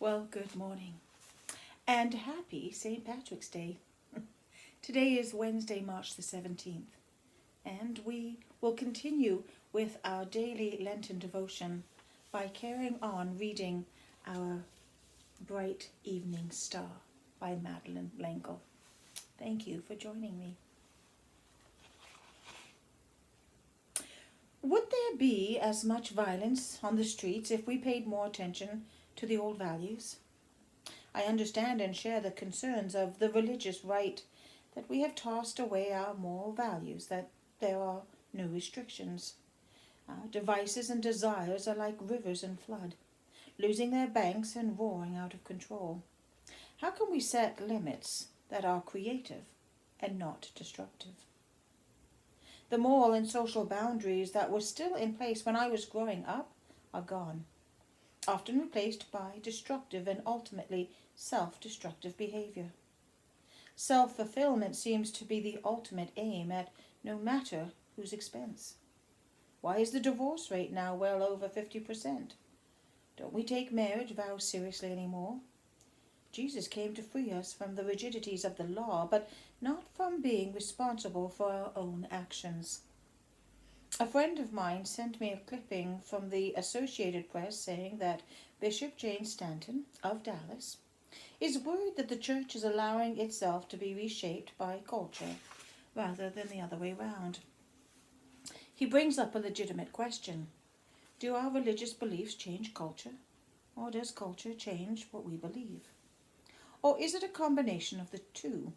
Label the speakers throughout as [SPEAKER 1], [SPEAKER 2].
[SPEAKER 1] Well, good morning and happy St. Patrick's Day. Today is Wednesday, March the 17th, and we will continue with our daily Lenten devotion by carrying on reading our Bright Evening Star by Madeleine. Thank you for joining me. Would there be as much violence on the streets if we paid more attention to the old values? I understand and share the concerns of the religious right that we have tossed away our moral values, that there are no restrictions. Our devices and desires are like rivers in flood, losing their banks and roaring out of control. How can we set limits that are creative and not destructive? The moral and social boundaries that were still in place when I was growing up are gone, often replaced by destructive and ultimately self-destructive behavior. Self-fulfillment seems to be the ultimate aim at no matter whose expense. Why is the divorce rate now well over 50%? Don't we take marriage vows seriously anymore? Jesus came to free us from the rigidities of the law, but not from being responsible for our own actions. A friend of mine sent me a clipping from the Associated Press saying that Bishop Jane Stanton of Dallas is worried that the church is allowing itself to be reshaped by culture rather than the other way round. He brings up a legitimate question. Do our religious beliefs change culture, or does culture change what we believe? Or is it a combination of the two?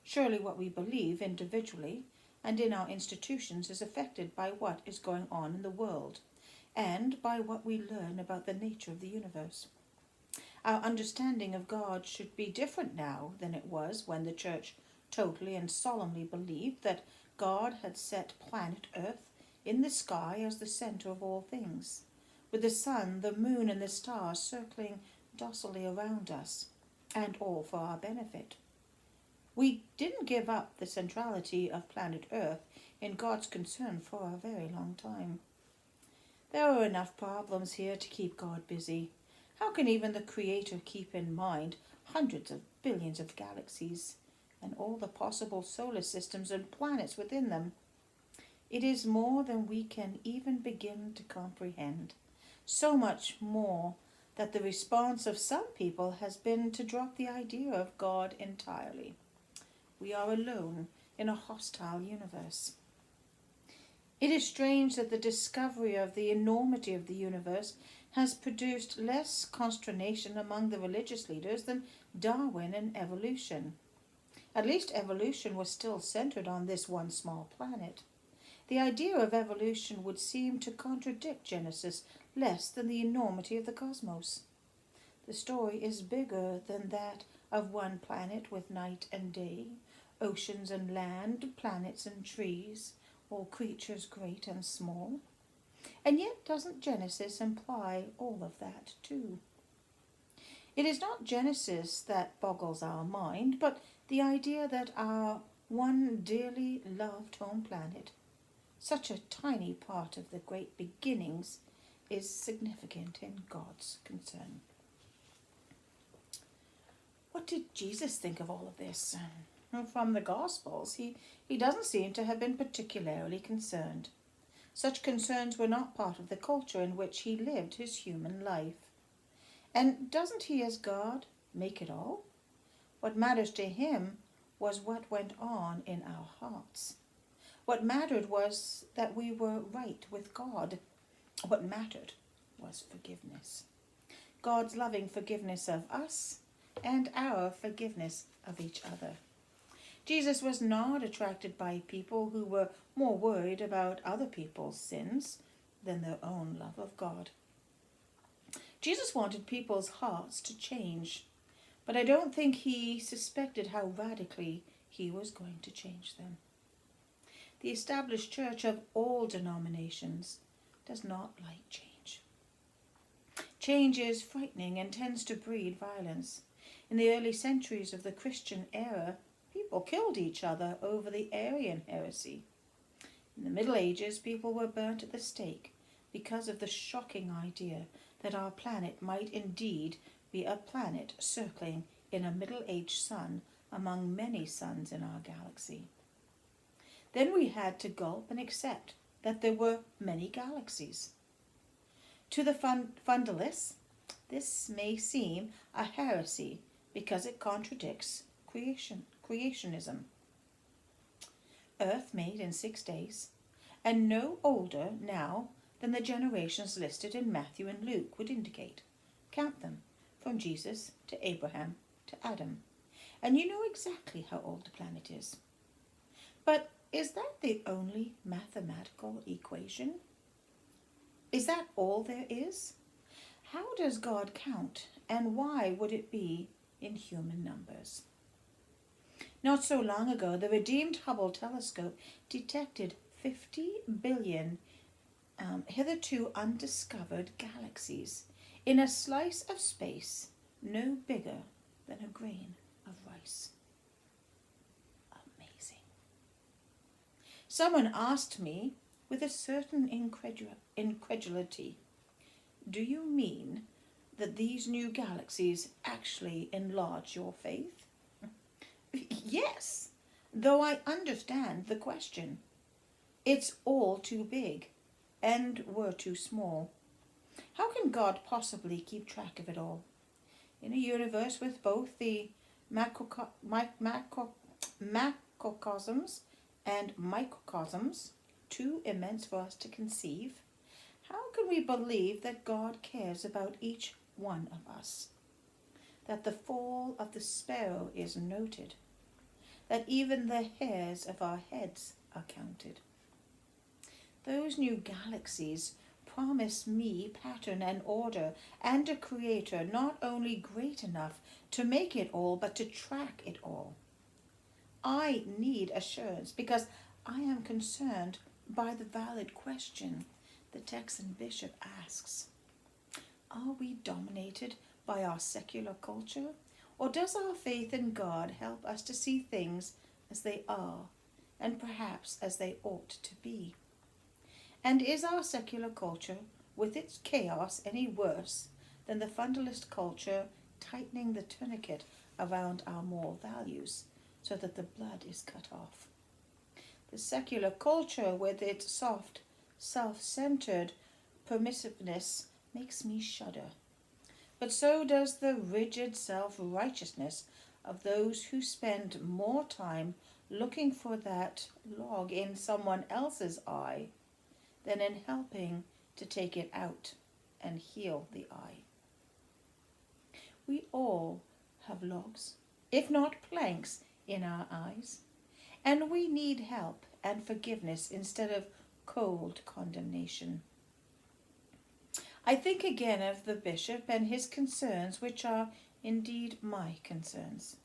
[SPEAKER 1] Surely what we believe individually and in our institutions is affected by what is going on in the world and by what we learn about the nature of the universe. Our understanding of God should be different now than it was when the church totally and solemnly believed that God had set planet Earth in the sky as the center of all things, with the sun, the moon, and the stars circling docilely around us, and all for our benefit. We didn't give up the centrality of planet Earth in God's concern for a very long time. There are enough problems here to keep God busy. How can even the Creator keep in mind hundreds of billions of galaxies and all the possible solar systems and planets within them? It is more than we can even begin to comprehend. So much more that the response of some people has been to drop the idea of God entirely. We are alone in a hostile universe. It is strange that the discovery of the enormity of the universe has produced less consternation among the religious leaders than Darwin and evolution. At least evolution was still centered on this one small planet. The idea of evolution would seem to contradict Genesis less than the enormity of the cosmos. The story is bigger than that of one planet with night and day, oceans and land, planets and trees, all creatures great and small. And yet doesn't Genesis imply all of that too? It is not Genesis that boggles our mind, but the idea that our one dearly loved home planet, such a tiny part of the great beginnings, is significant in God's concern. What did Jesus think of all of this? From the Gospels, he doesn't seem to have been particularly concerned. Such concerns were not part of the culture in which he lived his human life. And doesn't he, as God, make it all? What matters to him was what went on in our hearts. What mattered was that we were right with God. What mattered was forgiveness. God's loving forgiveness of us and our forgiveness of each other. Jesus was not attracted by people who were more worried about other people's sins than their own love of God. Jesus wanted people's hearts to change, but I don't think he suspected how radically he was going to change them. The established church of all denominations does not like change. Change is frightening and tends to breed violence. In the early centuries of the Christian era, people killed each other over the Arian heresy. In the Middle Ages, people were burnt at the stake because of the shocking idea that our planet might indeed be a planet circling in a middle-aged sun among many suns in our galaxy. Then we had to gulp and accept that there were many galaxies. To the fundamentalists, this may seem a heresy because it contradicts creationism. Earth made in 6 days, and no older now than the generations listed in Matthew and Luke would indicate. Count them, from Jesus to Abraham to Adam, and you know exactly how old the planet is. But is that the only mathematical equation? Is that all there is? How does God count, and why would it be in human numbers? Not so long ago, the redeemed Hubble telescope detected 50 billion hitherto undiscovered galaxies in a slice of space no bigger than a grain of rice. Amazing. Someone asked me with a certain incredulity, do you mean that these new galaxies actually enlarge your faith? Yes, though I understand the question. It's all too big, and we're too small. How can God possibly keep track of it all? In a universe with both the macrocosms and microcosms, too immense for us to conceive, how can we believe that God cares about each one of us? That the fall of the sparrow is noted, that even the hairs of our heads are counted. Those new galaxies promise me pattern and order and a creator not only great enough to make it all, but to track it all. I need assurance because I am concerned by the valid question the Texan bishop asks. Are we dominated by our secular culture, or does our faith in God help us to see things as they are, and perhaps as they ought to be? And is our secular culture, with its chaos, any worse than the fundamentalist culture tightening the tourniquet around our moral values so that the blood is cut off? The secular culture, with its soft, self-centered permissiveness, makes me shudder. But so does the rigid self-righteousness of those who spend more time looking for that log in someone else's eye than in helping to take it out and heal the eye. We all have logs, if not planks, in our eyes, and we need help and forgiveness instead of cold condemnation. I think again of the bishop and his concerns, which are indeed my concerns.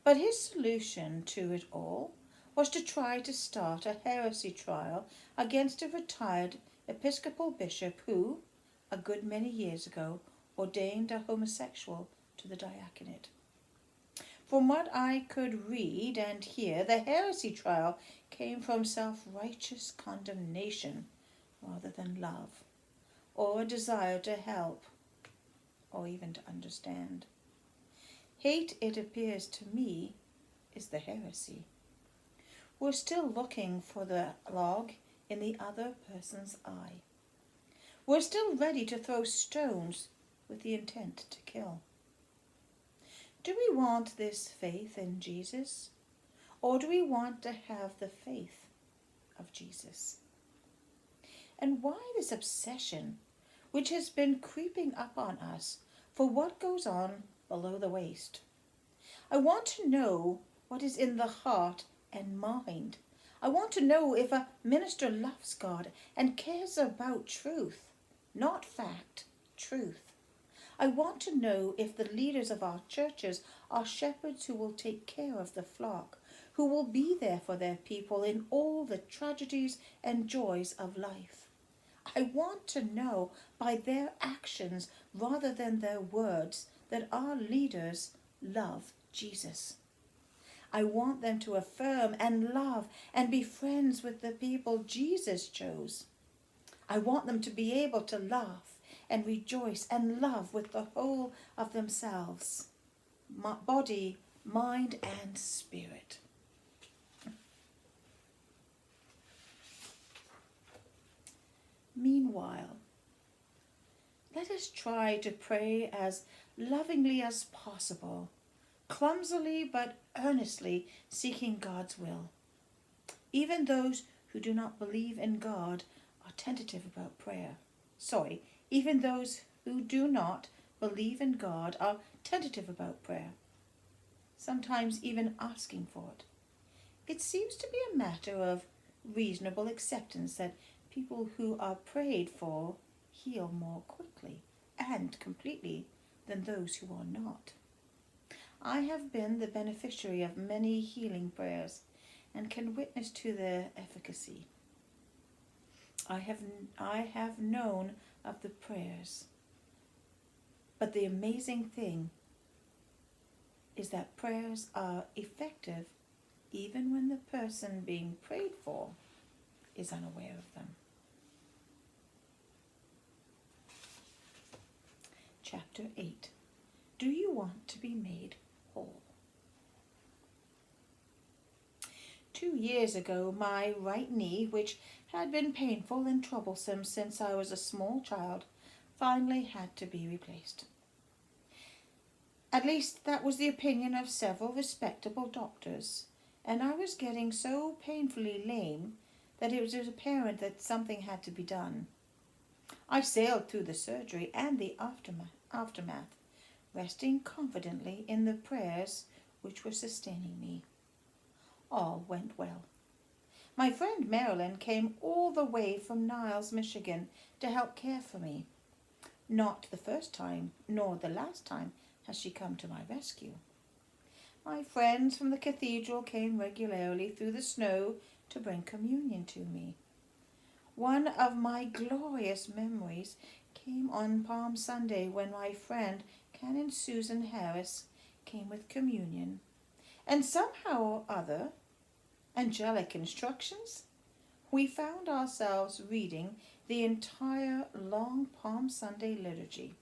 [SPEAKER 1] But his solution to it all was to try to start a heresy trial against a retired Episcopal bishop who, a good many years ago, ordained a homosexual to the diaconate. From what I could read and hear, the heresy trial came from self-righteous condemnation rather than love, or a desire to help, or even to understand. Hate, it appears to me, is the heresy. We're still looking for the log in the other person's eye. We're still ready to throw stones with the intent to kill. Do we want this faith in Jesus, or do we want to have the faith of Jesus? And why this obsession, which has been creeping up on us for what goes on below the waist? I want to know what is in the heart and mind. I want to know if a minister loves God and cares about truth, not fact, truth. I want to know if the leaders of our churches are shepherds who will take care of the flock, who will be there for their people in all the tragedies and joys of life. I want to know by their actions rather than their words that our leaders love Jesus. I want them to affirm and love and be friends with the people Jesus chose. I want them to be able to laugh and rejoice and love with the whole of themselves, body, mind, and spirit. Meanwhile, let us try to pray as lovingly as possible, clumsily but earnestly seeking God's will. Even those who do not believe in God are tentative about prayer. Even those who do not believe in God are tentative about prayer, sometimes even asking for it. It seems to be a matter of reasonable acceptance that people who are prayed for heal more quickly and completely than those who are not. I have been the beneficiary of many healing prayers and can witness to their efficacy. I have known of the prayers, but the amazing thing is that prayers are effective even when the person being prayed for is unaware of them. Chapter 8. Do you want to be made whole? 2 years ago, my right knee, which had been painful and troublesome since I was a small child, finally had to be replaced. At least that was the opinion of several respectable doctors, and I was getting so painfully lame that it was apparent that something had to be done. I sailed through the surgery and the aftermath, resting confidently in the prayers which were sustaining me. All went well. My friend Madeleine came all the way from Niles, Michigan, to help care for me. Not the first time, nor the last time, has she come to my rescue. My friends from the cathedral came regularly through the snow to bring communion to me. One of my glorious memories came on Palm Sunday when my friend Canon Susan Harris came with communion, and somehow or other, angelic instructions, we found ourselves reading the entire long Palm Sunday liturgy,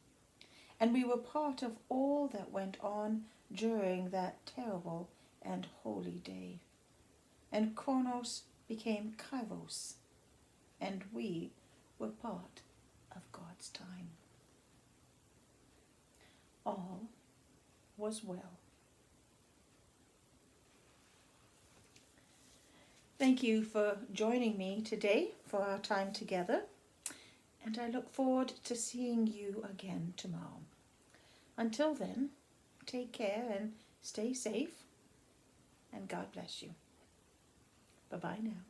[SPEAKER 1] and we were part of all that went on during that terrible and holy day. And Chronos became Kairos, and we were part of God's time. All was well. Thank you for joining me today for our time together, and I look forward to seeing you again tomorrow. Until then, take care and stay safe, and God bless you. Bye-bye now.